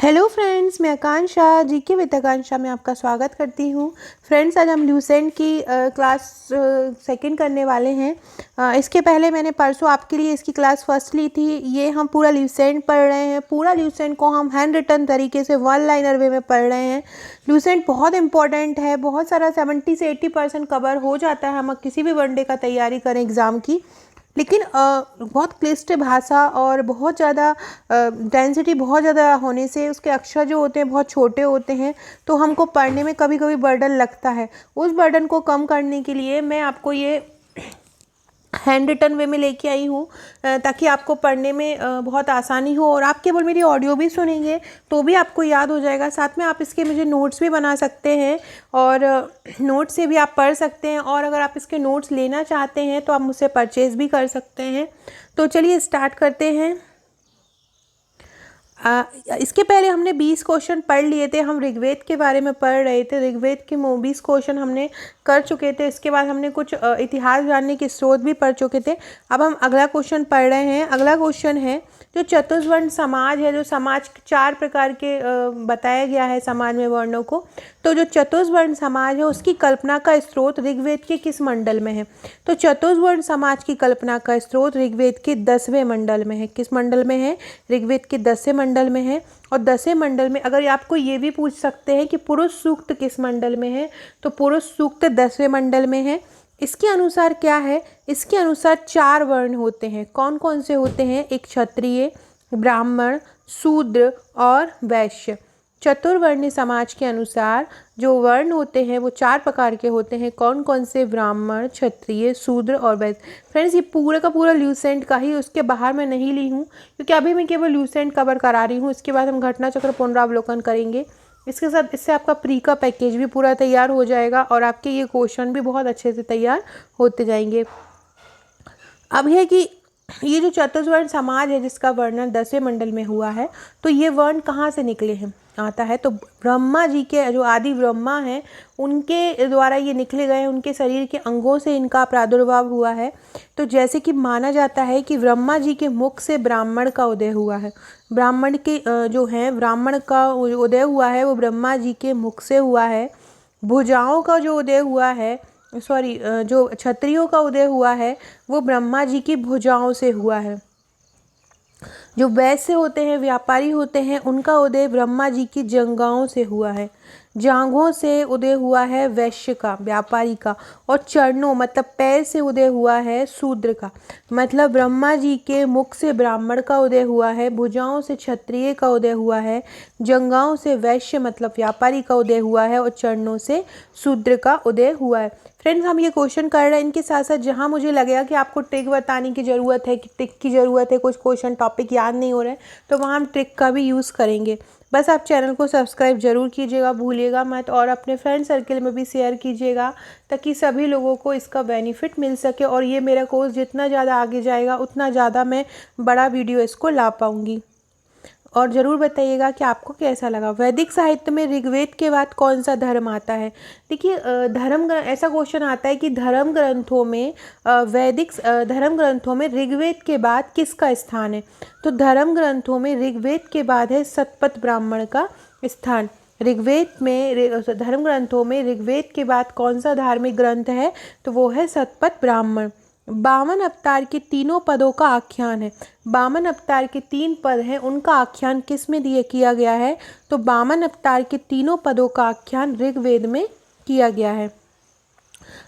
Hello friends, मैं आकांक्षा GK with आकांक्षा में आपका स्वागत करती हूँ। फ्रेंड्स, आज हम ल्यूसेंट की क्लास सेकंड करने वाले हैं। इसके पहले मैंने परसों आपके लिए इसकी क्लास फर्स्ट ली थी। ये हम पूरा ल्यूसेंट पढ़ रहे हैं। पूरा ल्यूसेंट को हम हैंड रिटन तरीके से वन लाइनर वे में पढ़ रहे हैं। ल्यूसेंट बहुत इंपॉर्टेंट है, बहुत सारा 70 से 80% कवर हो जाता है हम किसी भी वनडे का तैयारी करें एग्ज़ाम की। लेकिन बहुत क्लिष्ट भाषा और बहुत ज़्यादा डेंसिटी बहुत ज़्यादा होने से उसके अक्षर जो होते हैं बहुत छोटे होते हैं, तो हमको पढ़ने में कभी कभी बर्डन लगता है। उस बर्डन को कम करने के लिए मैं आपको ये हैंड रिटन वे में लेके आई हूँ, ताकि आपको पढ़ने में बहुत आसानी हो। और आप केवल मेरी ऑडियो भी सुनेंगे तो भी आपको याद हो जाएगा। साथ में आप इसके मुझे नोट्स भी बना सकते हैं और नोट्स से भी आप पढ़ सकते हैं। और अगर आप इसके नोट्स लेना चाहते हैं तो आप मुझसे परचेज़ भी कर सकते हैं। तो चलिए स्टार्ट करते हैं। इसके पहले हमने 20 क्वेश्चन पढ़ लिए थे। हम ऋग्वेद के बारे में पढ़ रहे थे। ऋग्वेद के 20 क्वेश्चन हमने कर चुके थे। इसके बाद हमने कुछ इतिहास जानने के स्रोत भी पढ़ चुके थे। अब हम अगला क्वेश्चन पढ़ रहे हैं। अगला क्वेश्चन है जो चतुर्वर्ण समाज है, जो समाज 4 प्रकार के बताया गया है समाज में वर्णों को। तो जो चतुर्वर्ण समाज है उसकी कल्पना का स्रोत ऋग्वेद के किस मंडल में है? तो चतुर्वर्ण समाज की कल्पना का स्रोत ऋग्वेद के 10वें मंडल में है। किस मंडल में है? ऋग्वेद के 10वें मंडल में है। और 10वें मंडल में अगर आपको ये भी पूछ सकते हैं कि पुरुष सूक्त किस मंडल में है, तो पुरुष सूक्त 10वें मंडल में है। इसके अनुसार क्या है? इसके अनुसार 4 वर्ण होते हैं। कौन कौन से होते हैं? एक क्षत्रिय, ब्राह्मण, शूद्र और वैश्य। चतुर्वर्णी समाज के अनुसार जो वर्ण होते हैं वो 4 प्रकार के होते हैं। कौन कौन से? ब्राह्मण, क्षत्रिय, शूद्र और वैश्य। फ्रेंड्स, ये पूरा का पूरा ल्यूसेंट का ही, उसके बाहर मैं नहीं ली हूँ क्योंकि अभी मैं केवल ल्यूसेंट कवर करा रही हूँ। इसके बाद हम घटना चक्र पुनरावलोकन करेंगे। इसके साथ इससे आपका प्री का पैकेज भी पूरा तैयार हो जाएगा और आपके ये क्वेश्चन भी बहुत अच्छे से तैयार होते जाएंगे। अब है कि ये जो चतुर्वर्ण समाज है जिसका वर्णन 10वें मंडल में हुआ है, तो ये वर्ण कहाँ से निकले हैं आता है? तो ब्रह्मा जी के जो आदि ब्रह्मा हैं उनके द्वारा ये निकले गए। उनके शरीर के अंगों से इनका प्रादुर्भाव हुआ है। तो जैसे कि माना जाता है कि ब्रह्मा जी के मुख से ब्राह्मण का उदय हुआ है। ब्राह्मण के जो हैं ब्राह्मण का उदय हुआ है वो ब्रह्मा जी के मुख से हुआ है। भुजाओं का जो उदय हुआ है, जो क्षत्रियों का उदय हुआ है वो ब्रह्मा जी की भुजाओं से हुआ है। जो वैश्य होते हैं, व्यापारी होते हैं, उनका उदय ब्रह्मा जी की जंघाओं से हुआ है। जांघों से उदय हुआ है वैश्य का, व्यापारी का। और चरणों मतलब पैर से उदय हुआ है शूद्र का। मतलब ब्रह्मा जी के मुख से ब्राह्मण का उदय हुआ है, भुजाओं से क्षत्रिय का उदय हुआ है, जंघाओं से वैश्य मतलब व्यापारी का उदय हुआ है और चरणों से शूद्र का उदय हुआ है। फ्रेंड्स, हम ये क्वेश्चन कर रहे हैं। इनके साथ साथ जहाँ मुझे लगेगा कि आपको ट्रिक बताने की ज़रूरत है, कि ट्रिक की ज़रूरत है, कुछ क्वेश्चन टॉपिक याद नहीं हो रहे हैं, तो वहाँ हम ट्रिक का भी यूज़ करेंगे। बस आप चैनल को सब्सक्राइब जरूर कीजिएगा, भूलिएगा मत। और अपने फ्रेंड सर्कल में भी शेयर कीजिएगा ताकि सभी लोगों को इसका बेनिफिट मिल सके। और ये मेरा कोर्स जितना ज़्यादा आगे जाएगा उतना ज़्यादा मैं बड़ा वीडियो इसको ला पाऊँगी। और ज़रूर बताइएगा कि आपको कैसा लगा। वैदिक साहित्य में ऋग्वेद के बाद कौन सा धर्म आता है? देखिए, ऐसा क्वेश्चन आता है कि धर्म ग्रंथों में धर्म ग्रंथों में ऋग्वेद के बाद किसका स्थान है? तो धर्म ग्रंथों में ऋग्वेद के बाद है शतपथ ब्राह्मण का स्थान। धर्म ग्रंथों में ऋग्वेद के बाद कौन सा धार्मिक ग्रंथ है? तो वो है शतपथ ब्राह्मण। 52 अवतार के तीनों पदों का आख्यान है। 52 अवतार के 3 पद हैं, उनका आख्यान किस में किया गया है? तो 52 अवतार के तीनों पदों का आख्यान ऋग्वेद में किया गया है।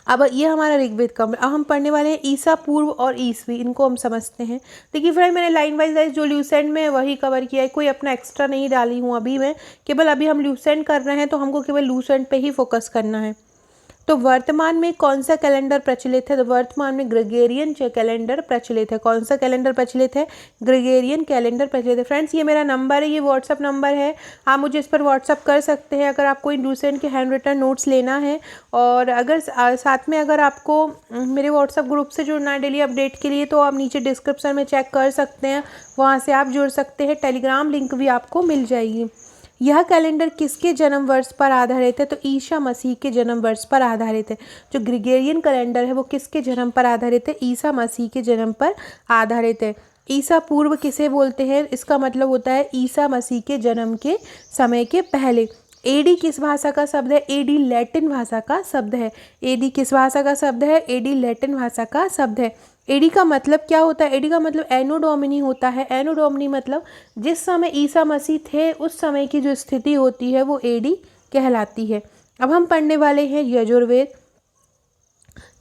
अब ये हमारा ऋग्वेद का। अब हम पढ़ने वाले हैं ईसा पूर्व और ईसवी। इनको हम समझते हैं। देखिए फ्रेंड, मैंने लाइन वाइज जो ल्यूसेंट में वही कवर किया है, कोई अपना एक्स्ट्रा नहीं डाली हूँ अभी मैं। केवल अभी हम ल्यूसेंट कर रहे हैं तो हमको केवल ल्यूसेंट पे ही फोकस करना है। तो वर्तमान में कौन सा कैलेंडर प्रचलित है? तो वर्तमान में ग्रेगोरियन कैलेंडर प्रचलित है। कौन सा कैलेंडर प्रचलित है? ग्रेगोरियन कैलेंडर प्रचलित है। फ्रेंड्स, ये मेरा नंबर है, ये व्हाट्सअप नंबर है। आप मुझे इस पर व्हाट्सअप कर सकते हैं अगर आपको ल्यूसेंट के हैंड रिटन नोट्स लेना है। और अगर साथ में अगर आपको मेरे व्हाट्सअप ग्रुप से जुड़ना है डेली अपडेट के लिए, तो आप नीचे डिस्क्रिप्शन में चेक कर सकते हैं, वहाँ से आप जुड़ सकते हैं। टेलीग्राम लिंक भी आपको मिल जाएगी। यह कैलेंडर किसके जन्म वर्ष पर आधारित है? तो ईसा मसीह के जन्म वर्ष पर आधारित है। जो ग्रेगोरियन कैलेंडर है वो किसके जन्म पर आधारित है? ईसा मसीह के जन्म पर आधारित है। ईसा पूर्व किसे बोलते हैं? इसका मतलब होता है ईसा मसीह के जन्म के समय के पहले। एडी किस भाषा का शब्द है? एडी लैटिन भाषा का शब्द है। एडी किस भाषा का शब्द है? एडी लैटिन भाषा का शब्द है। एडी का मतलब क्या होता है? एडी का मतलब एनो डोमिनी होता है। एनो डोमिनी मतलब जिस समय ईसा मसीह थे उस समय की जो स्थिति होती है वो एडी कहलाती है। अब हम पढ़ने वाले हैं यजुर्वेद।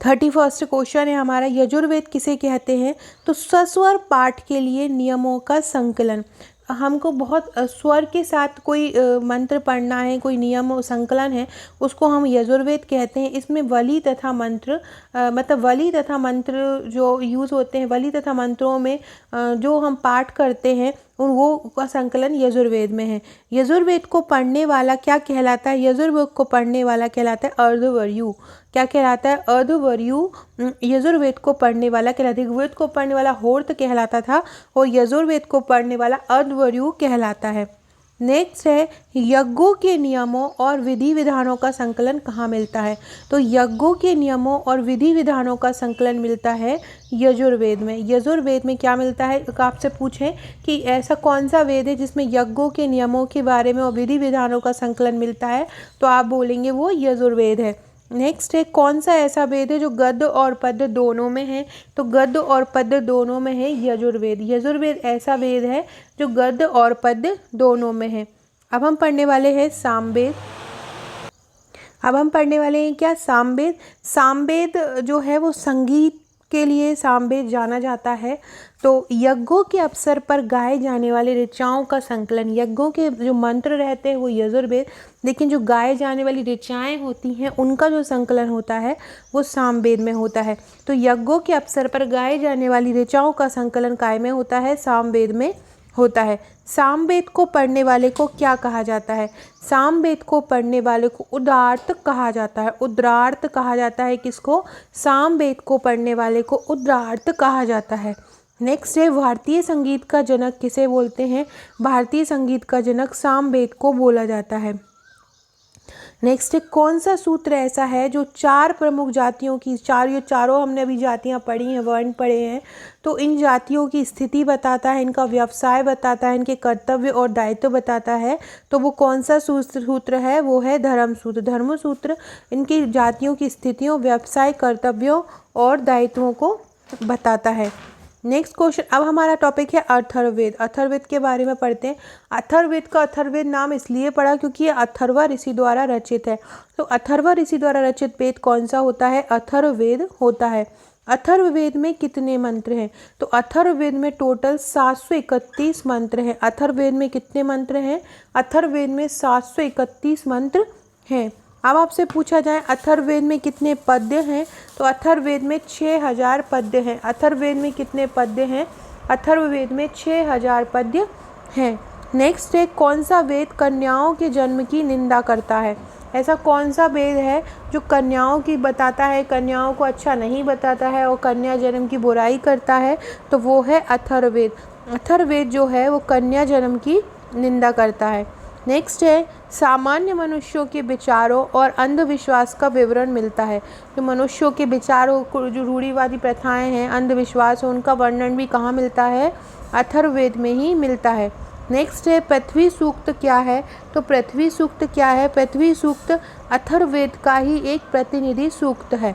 31 क्वेश्चन है हमारा, यजुर्वेद किसे कहते हैं? तो सस्वर पाठ के लिए नियमों का संकलन। हमको बहुत स्वर के साथ कोई मंत्र पढ़ना है, कोई नियम संकलन है, उसको हम यजुर्वेद कहते हैं। इसमें वली तथा मंत्र मतलब वली तथा मंत्र जो यूज़ होते हैं, वली तथा मंत्रों में जो हम पाठ करते हैं वो का संकलन यजुर्वेद में है। यजुर्वेद को पढ़ने वाला क्या कहलाता है? यजुर्वेद को पढ़ने वाला कहलाता है अर्धवर्यु। क्या कहलाता है? अर्धवर्यु यजुर्वेद को पढ़ने वाला कहलाता है। ऋग्वेद को पढ़ने वाला होर्त कहलाता था और यजुर्वेद को पढ़ने वाला अर्धवर्यु कहलाता है। नेक्स्ट है यज्ञों के नियमों और विधि विधानों का संकलन कहाँ मिलता है? तो यज्ञों के नियमों और विधि विधानों का संकलन मिलता है यजुर्वेद में। यजुर्वेद में क्या मिलता है? आपसे पूछें कि ऐसा कौन सा वेद है जिसमें यज्ञों के नियमों के बारे में और विधि विधानों का संकलन मिलता है, तो आप बोलेंगे वो यजुर्वेद है। नेक्स्ट है कौन सा ऐसा वेद है जो गद्य और पद्य दोनों में है? तो गद्य और पद्य दोनों में है यजुर्वेद। यजुर्वेद ऐसा वेद है जो गद्य और पद्य दोनों में है। अब हम पढ़ने वाले हैं सामवेद। अब हम पढ़ने वाले हैं क्या? सामवेद। सामवेद जो है वो संगीत के लिए सामवेद जाना जाता है। तो यज्ञों के अवसर पर गाए जाने वाले ऋचाओं का संकलन, यज्ञों के जो मंत्र रहते हैं वो यजुर्वेद, लेकिन जो गाए जाने वाली ऋचाएँ होती हैं उनका जो संकलन होता है वो सामवेद में होता है। तो यज्ञों के अवसर पर गाए जाने वाली ऋचाओं का संकलन काय में होता है? सामवेद में होता है। सामवेद को पढ़ने वाले को क्या कहा जाता है? सामवेद को पढ़ने वाले को उद्रार्थ कहा जाता है। उद्रार्थ कहा जाता है किसको? सामवेद को पढ़ने वाले को उद्रार्थ कहा जाता है। नेक्स्ट है भारतीय संगीत का जनक किसे बोलते हैं? भारतीय संगीत का जनक सामवेद को बोला जाता है। नेक्स्ट है कौन सा सूत्र ऐसा है जो चार प्रमुख जातियों की, ये चारों हमने अभी जातियां पढ़ी हैं, वर्ण पढ़े हैं, तो इन जातियों की स्थिति बताता है, इनका व्यवसाय बताता है, इनके कर्तव्य और दायित्व बताता है। तो वो कौन सा सूत्र है? वो है धर्मसूत्र। धर्मसूत्र इनकी जातियों की स्थितियों, व्यवसाय, कर्तव्यों और दायित्वों को बताता है। नेक्स्ट क्वेश्चन, अब हमारा टॉपिक है अथर्ववेद। अथर्ववेद के बारे में पढ़ते हैं। अथर्ववेद का अथर्ववेद नाम इसलिए पड़ा क्योंकि ये अथर्वा ऋषि द्वारा रचित है। तो अथर्वा ऋषि द्वारा रचित वेद कौन सा होता है? अथर्ववेद होता है। अथर्ववेद में कितने मंत्र हैं? तो अथर्ववेद में टोटल 731 मंत्र हैं। अथर्ववेद में कितने मंत्र हैं? अथर्ववेद में 731 मंत्र हैं। अब आपसे पूछा जाए अथर्ववेद में कितने पद्य हैं? तो अथर्ववेद में 6000 पद्य हैं। अथर्ववेद में कितने पद्य हैं? अथर्ववेद में 6000 पद्य हैं। नेक्स्ट है कौन सा वेद कन्याओं के जन्म की निंदा करता है? ऐसा कौन सा वेद है जो कन्याओं की बताता है, कन्याओं को अच्छा नहीं बताता है और कन्या जन्म की बुराई करता है? तो वो है अथर्ववेद। अथर्ववेद जो है वो कन्या जन्म की निंदा करता है। नेक्स्ट है सामान्य मनुष्यों के विचारों और अंधविश्वास का विवरण मिलता है। जो मनुष्यों के विचारों को, जो रूढ़िवादी प्रथाएं हैं, अंधविश्वास है, उनका वर्णन भी कहाँ मिलता है? अथर्ववेद में ही मिलता है। नेक्स्ट है पृथ्वी सूक्त क्या है? तो पृथ्वी सूक्त क्या है? पृथ्वी सूक्त अथर्ववेद का ही एक प्रतिनिधि सूक्त है।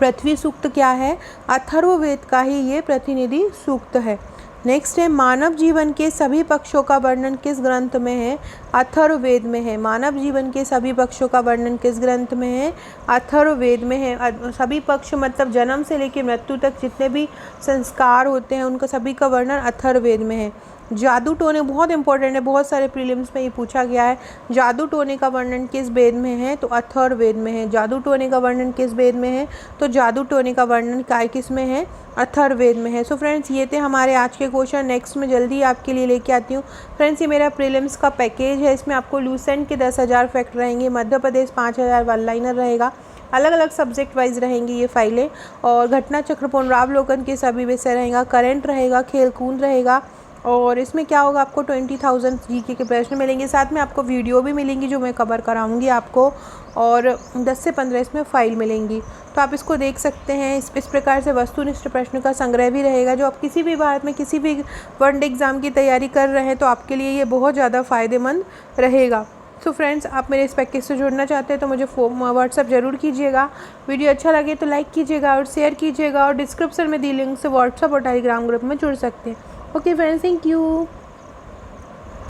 पृथ्वी सूक्त क्या है? अथर्ववेद का ही ये प्रतिनिधि सूक्त है। नेक्स्ट है मानव जीवन के सभी पक्षों का वर्णन किस ग्रंथ में है? अथर्ववेद में है। मानव जीवन के सभी पक्षों का वर्णन किस ग्रंथ में है? अथर्ववेद में है। सभी पक्ष मतलब जन्म से लेकर मृत्यु तक जितने भी संस्कार होते हैं उनका सभी का वर्णन अथर्ववेद में है। जादू टोने बहुत इंपॉर्टेंट है, बहुत सारे प्रीलिम्स में ये पूछा गया है। जादू टोने का वर्णन किस वेद में है? तो अथर्ववेद में है। जादू टोने का वर्णन किस वेद में है? तो जादू टोने का वर्णन किस में है? अथर्ववेद में है। सो फ्रेंड्स ये थे हमारे आज के क्वेश्चन। नेक्स्ट में जल्दी आपके लिए लेके आती हूँ। फ्रेंड्स ये मेरा प्रीलिम्स का पैकेज है, इसमें आपको लूसेंट के 10,000 फैक्ट रहेंगे, मध्य प्रदेश 5000 वन लाइनर रहेगा, अलग अलग सब्जेक्ट वाइज रहेंगी ये फाइलें, और घटना चक्र पुनरावलोकन के सभी विषय रहेगा, करंट रहेगा, खेल कूद रहेगा, और इसमें क्या होगा, आपको 20,000 जीके के प्रश्न मिलेंगे, साथ में आपको वीडियो भी मिलेंगी जो मैं कवर कराऊंगी आपको, और 10 से 15 इसमें फ़ाइल मिलेंगी, तो आप इसको देख सकते हैं। इस प्रकार से वस्तुनिष्ठ प्रश्न का संग्रह भी रहेगा, जो आप किसी भी भारत में किसी भी वनडे एग्ज़ाम की तैयारी कर रहे हैं तो आपके लिए ये बहुत ज़्यादा फ़ायदेमंद रहेगा। सो फ्रेंड्स, आप मेरे इस पैकेज से जुड़ना चाहते हैं तो मुझे व्हाट्सअप ज़रूर कीजिएगा। वीडियो अच्छा लगे तो लाइक कीजिएगा और शेयर कीजिएगा, और डिस्क्रिप्शन में दी लिंक से व्हाट्सअप और टेलीग्राम ग्रुप में जुड़ सकते हैं। Okay friends, thank you.